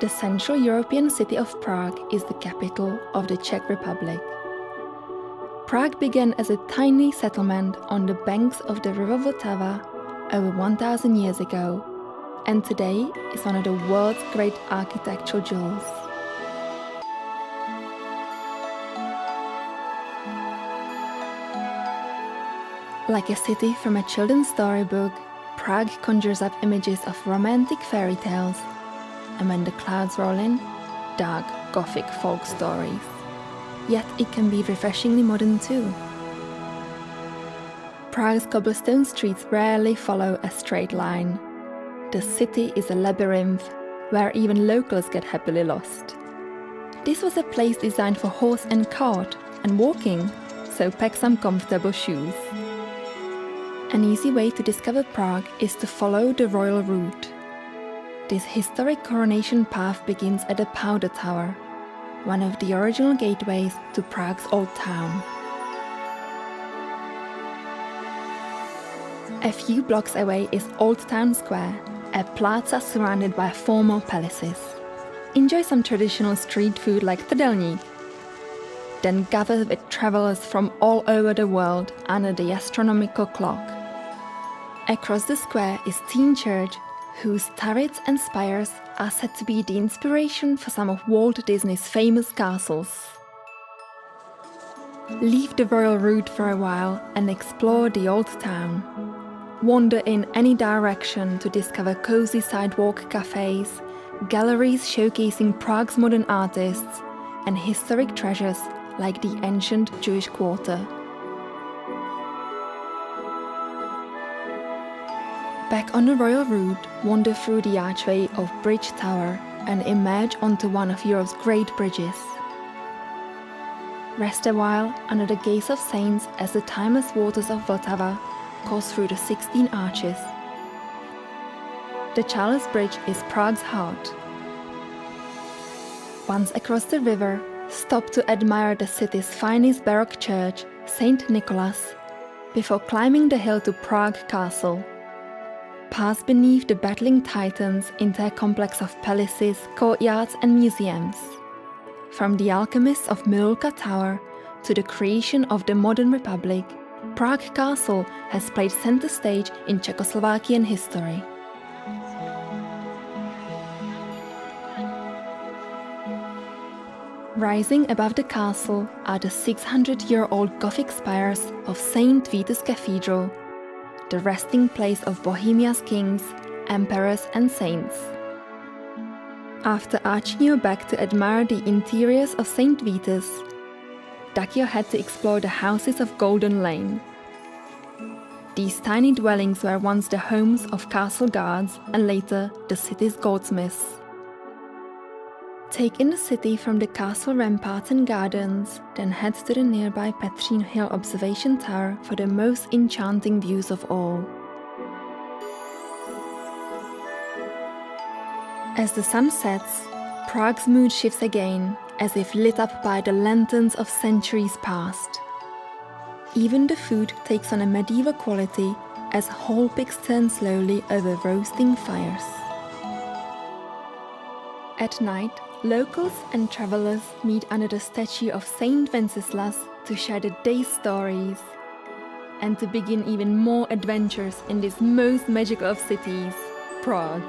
The Central European city of Prague is the capital of the Czech Republic. Prague began as a tiny settlement on the banks of the river Vltava over 1,000 years ago, and today is one of the world's great architectural jewels. Like a city from a children's storybook, Prague conjures up images of romantic fairy tales, and when the clouds roll in, dark Gothic folk stories. Yet it can be refreshingly modern too. Prague's cobblestone streets rarely follow a straight line. The city is a labyrinth where even locals get happily lost. This was a place designed for horse and cart and walking, so pack some comfortable shoes. An easy way to discover Prague is to follow the royal route. This historic coronation path begins at the Powder Tower, one of the original gateways to Prague's old town. A few blocks away is Old Town Square, a plaza surrounded by former palaces. Enjoy some traditional street food like trdelník. Then gather with travelers from all over the world under the astronomical clock. Across the square is Teen Church, whose turrets and spires are said to be the inspiration for some of Walt Disney's famous castles. Leave the royal route for a while and explore the old town. Wander in any direction to discover cozy sidewalk cafes, galleries showcasing Prague's modern artists, and historic treasures like the ancient Jewish quarter. Back on the royal route, wander through the archway of Bridge Tower and emerge onto one of Europe's great bridges. Rest a while under the gaze of saints as the timeless waters of Vltava course through the 16 arches. The Charles Bridge is Prague's heart. Once across the river, stop to admire the city's finest Baroque church, St. Nicholas, before climbing the hill to Prague Castle. Pass beneath the battling titans into a complex of palaces, courtyards and museums. From the alchemists of Milulka Tower to the creation of the modern republic, Prague Castle has played center stage in Czechoslovakian history. Rising above the castle are the 600-year-old Gothic spires of St. Vitus Cathedral, the resting place of Bohemia's kings, emperors and saints. After arching your back to admire the interiors of St. Vitus, duck your head to explore the houses of Golden Lane. These tiny dwellings were once the homes of castle guards and later the city's goldsmiths. Take in the city from the castle ramparts and gardens, then head to the nearby Petřín Hill Observation Tower for the most enchanting views of all. As the sun sets, Prague's mood shifts again, as if lit up by the lanterns of centuries past. Even the food takes on a medieval quality as whole pigs turn slowly over roasting fires. At night, locals and travelers meet under the statue of Saint Wenceslas to share the day's stories and to begin even more adventures in this most magical of cities, Prague.